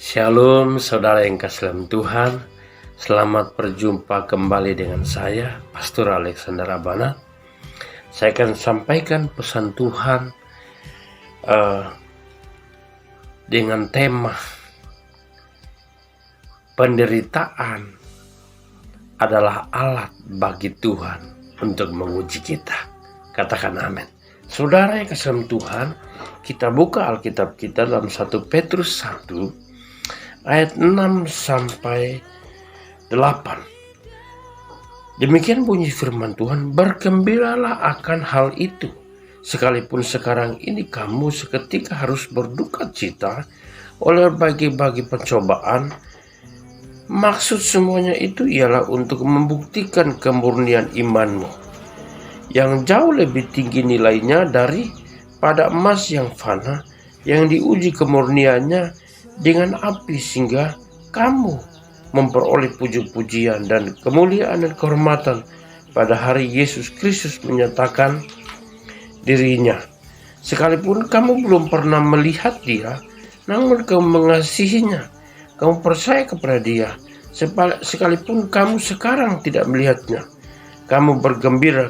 Shalom saudara yang kasih dalam Tuhan. Selamat berjumpa kembali dengan saya, Pastor Alexander Abana. Saya akan sampaikan pesan Tuhan dengan tema penderitaan adalah alat bagi Tuhan untuk menguji kita. Katakan amin. Saudara yang kasih dalam Tuhan, kita buka Alkitab kita dalam 1 Petrus 1 ayat 6 sampai 8. Demikian bunyi firman Tuhan, bergembiralah akan hal itu, sekalipun sekarang ini kamu seketika harus berduka cita oleh berbagai pencobaan. Maksud semuanya itu ialah untuk membuktikan kemurnian imanmu, yang jauh lebih tinggi nilainya daripada emas yang fana, yang diuji kemurniannya dengan api, sehingga kamu memperoleh puji-pujian dan kemuliaan dan kehormatan pada hari Yesus Kristus menyatakan dirinya. Sekalipun kamu belum pernah melihat dia, namun kamu mengasihinya, kamu percaya kepada dia. Sekalipun kamu sekarang tidak melihatnya, kamu bergembira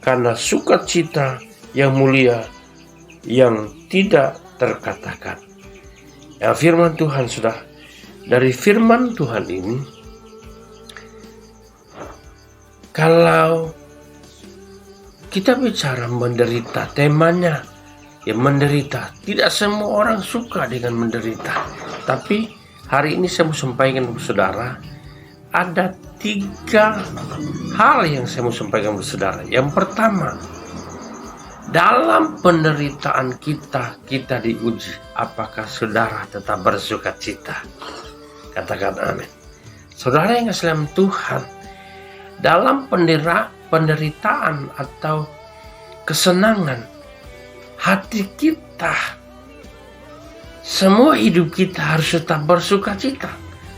karena sukacita yang mulia yang tidak terkatakan. Ya, firman Tuhan sudah. Dari firman Tuhan ini, kalau kita bicara menderita, temanya ya menderita. Tidak semua orang suka dengan menderita. Tapi hari ini saya mau sampaikan kepada saudara, ada 3 hal yang saya mau sampaikan kepada saudara. Yang pertama, dalam penderitaan kita diuji. Apakah saudara tetap bersuka cita? Katakan amin. Saudara yang kasih dalam Tuhan, dalam penderitaan atau kesenangan, hati kita, semua hidup kita harus tetap bersuka cita.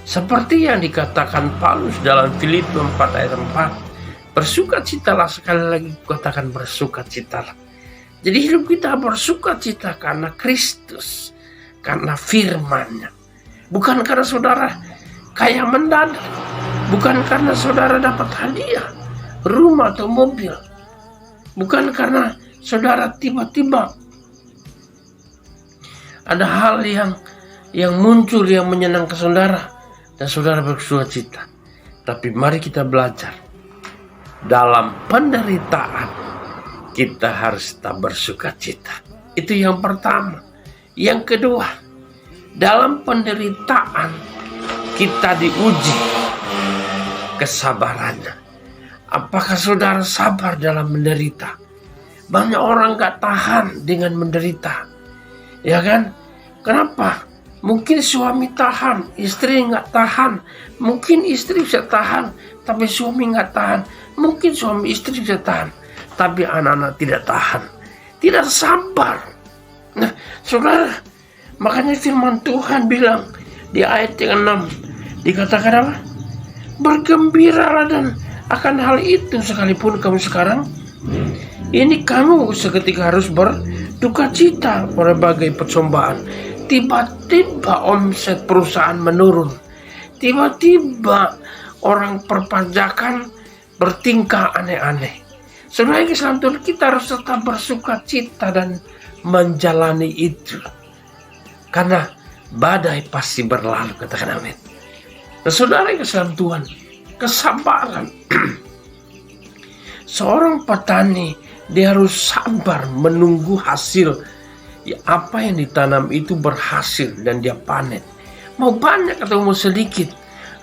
Seperti yang dikatakan Paulus dalam Filipi 4 ayat 4. Bersuka citalah, sekali lagi katakan bersuka citalah. Jadi hidup kita bersuka cita karena Kristus, karena firman-Nya. Bukan karena saudara kaya mendadak, bukan karena saudara dapat hadiah, rumah atau mobil, bukan karena saudara tiba-tiba ada hal yang muncul yang menyenangkan saudara dan saudara bersuka cita. Tapi mari kita belajar dalam penderitaan kita harus tetap bersuka cita. Itu yang pertama. Yang kedua, dalam penderitaan kita diuji kesabarannya. Apakah saudara sabar dalam menderita? Banyak orang gak tahan dengan menderita, ya kan? Kenapa? Mungkin suami tahan, istri gak tahan. Mungkin istri bisa tahan, tapi suami gak tahan. Mungkin suami istri bisa tahan, tapi anak-anak tidak tahan, tidak sabar. Nah, saudara, makanya firman Tuhan bilang di ayat yang 6, dikatakan apa? Bergembiralah dan akan hal itu, sekalipun kamu sekarang ini kamu seketika harus berduka cita oleh berbagai percobaan. Tiba-tiba omset perusahaan menurun, tiba-tiba orang perpajakan bertingkah aneh-aneh. Saudara yang Islam Tuhan, kita harus tetap bersuka cita dan menjalani itu. Karena badai pasti berlalu, katakan amin. Nah, saudara yang Islam Tuhan, kesabaran. Seorang petani, dia harus sabar menunggu hasil. Ya, apa yang ditanam itu berhasil dan dia panen. Mau banyak atau mau sedikit,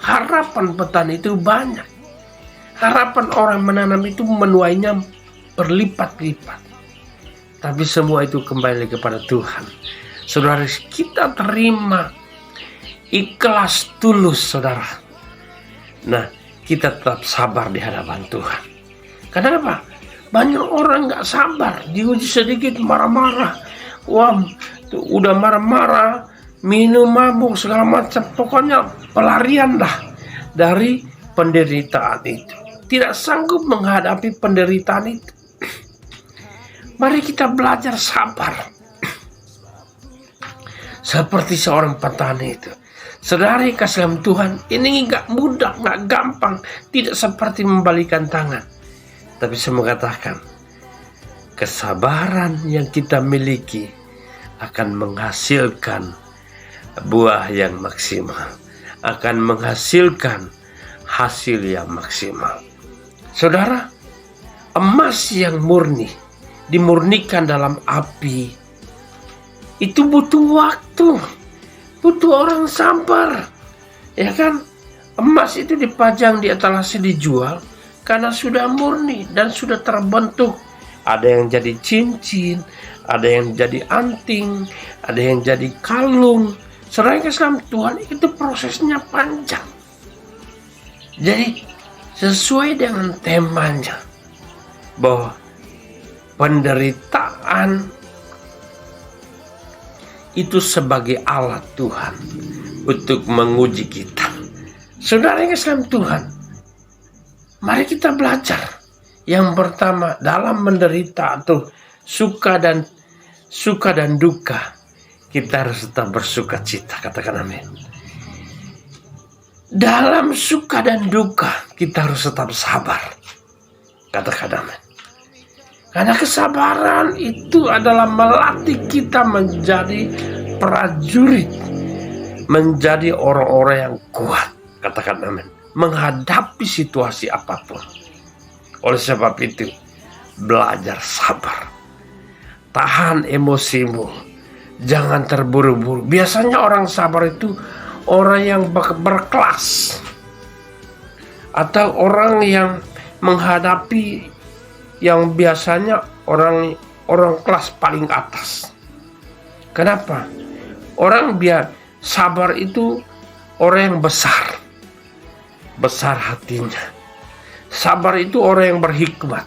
harapan petani itu banyak. Harapan orang menanam itu menuainya berlipat-lipat. Tapi semua itu kembali kepada Tuhan. Saudara, kita terima ikhlas tulus, saudara. Nah, kita tetap sabar di hadapan Tuhan. Karena apa? Banyak orang gak sabar, diuji sedikit marah-marah. Wah, udah marah-marah, minum, mabuk, segala macam. Pokoknya pelarian dah dari penderitaan itu. Tidak sanggup menghadapi penderitaan itu. Mari kita belajar sabar. Seperti seorang petani itu. Saudara yang kasih dalam Tuhan, ini nggak mudah, nggak gampang, tidak seperti membalikan tangan. Tapi saya mengatakan, kesabaran yang kita miliki akan menghasilkan buah yang maksimal, akan menghasilkan hasil yang maksimal. Saudara, emas yang murni dimurnikan dalam api itu butuh waktu, butuh orang sabar, ya kan? Emas itu dipajang di etalase dijual karena sudah murni dan sudah terbentuk. Ada yang jadi cincin, ada yang jadi anting, ada yang jadi kalung. Saudara yang kasih Tuhan, itu prosesnya panjang. Jadi sesuai dengan temanya, bahwa penderitaan itu sebagai alat Tuhan untuk menguji kita. Saudara yang kasih Tuhan, mari kita belajar. Yang pertama, dalam menderita atau suka dan duka, kita harus tetap bersuka cita. Katakan amin. Dalam suka dan duka, kita harus tetap sabar. Katakan amin. Karena kesabaran itu adalah melatih kita menjadi prajurit, menjadi orang-orang yang kuat. Katakan amin. Menghadapi situasi apapun. Oleh sebab itu, belajar sabar. Tahan emosimu. Jangan terburu-buru. Biasanya orang sabar itu orang yang berkelas. Atau orang yang menghadapi yang biasanya orang kelas paling atas. Kenapa? Orang sabar itu orang yang besar. Besar hatinya. Sabar itu orang yang berhikmat.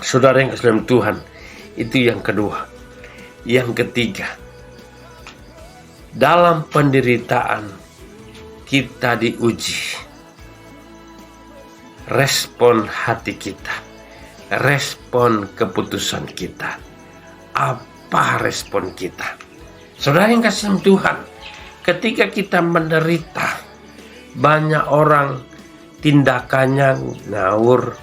Saudara yang kasih dalam Tuhan, itu yang kedua. Yang ketiga, dalam penderitaan kita diuji. Respon hati kita, respon keputusan kita. Apa respon kita? Saudara yang kasih dalam Tuhan, ketika kita menderita, banyak orang tindakannya ngawur,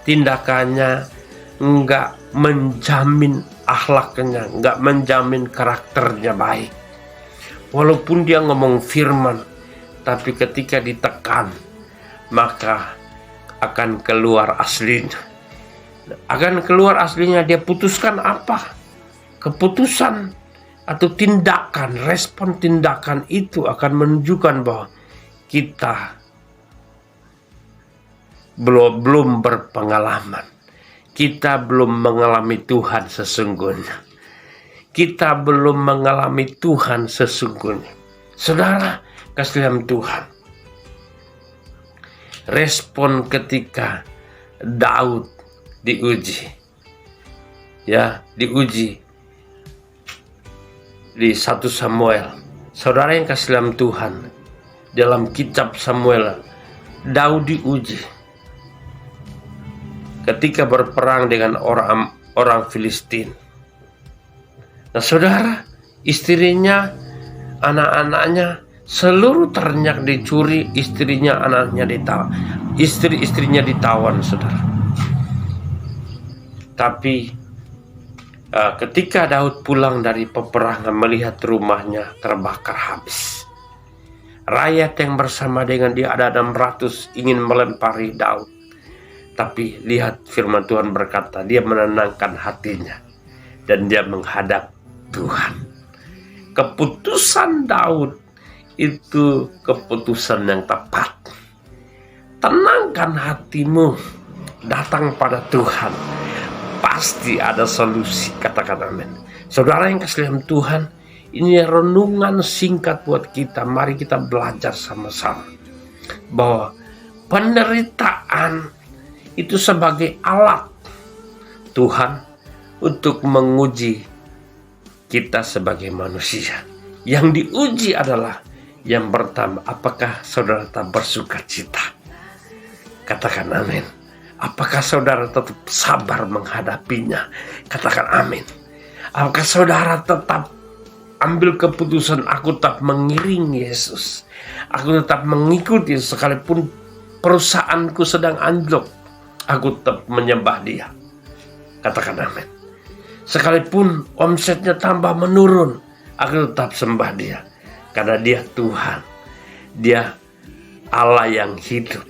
tindakannya nggak menjamin akhlaknya, nggak menjamin karakternya baik. Walaupun dia ngomong firman, tapi ketika ditekan, maka akan keluar aslinya. Akan keluar aslinya, dia putuskan apa? Keputusan atau tindakan, respon tindakan itu akan menunjukkan bahwa kita belum berpengalaman. Kita belum mengalami Tuhan sesungguhnya. Kita belum mengalami Tuhan sesungguhnya. Saudara, kasih dalam Tuhan. Respon ketika Daud diuji. Ya, diuji di 1 Samuel. Saudara yang kasih dalam Tuhan, dalam kitab Samuel, Daud diuji ketika berperang dengan orang Filistin. Nah, saudara, istrinya, anak-anaknya, seluruh ternak dicuri, istrinya, anaknya ditawan, istrinya ditawan, saudara. Tapi ketika Daud pulang dari peperangan, melihat rumahnya terbakar habis. Rakyat yang bersama dengan dia ada 600 ingin melempari Daud. Tapi lihat firman Tuhan berkata, dia menenangkan hatinya dan dia menghadap Tuhan. Keputusan Daud itu keputusan yang tepat. Tenangkan hatimu, datang pada Tuhan. Pasti ada solusi, katakan amin. Saudara yang kasih dalam Tuhan, ini renungan singkat buat kita. Mari kita belajar sama-sama bahwa penderitaan itu sebagai alat Tuhan untuk menguji kita sebagai manusia. Yang diuji adalah yang pertama, apakah saudara tetap bersuka cita? Katakan amin. Apakah saudara tetap sabar menghadapinya? Katakan amin. Apakah saudara tetap ambil keputusan, aku tetap mengiring Yesus. Aku tetap mengikuti sekalipun perusahaanku sedang anjlok. Aku tetap menyembah Dia. Katakan amin. Sekalipun omsetnya tambah menurun, aku tetap sembah Dia. Karena Dia Tuhan. Dia Allah yang hidup,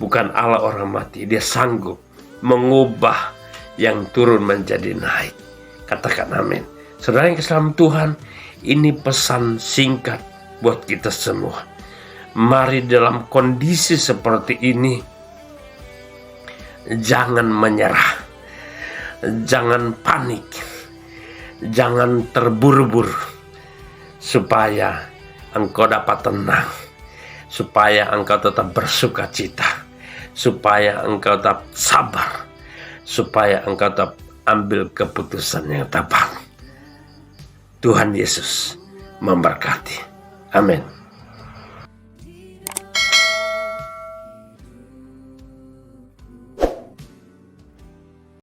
bukan Allah orang mati. Dia sanggup mengubah yang turun menjadi naik. Katakan amin. Saudara yang kesalam Tuhan, ini pesan singkat buat kita semua. Mari dalam kondisi seperti ini, jangan menyerah, jangan panik, jangan terburu-buru, supaya engkau dapat tenang, supaya engkau tetap bersuka cita, supaya engkau tetap sabar, supaya engkau tetap ambil keputusan yang tepat. Tuhan Yesus memberkati. Amin.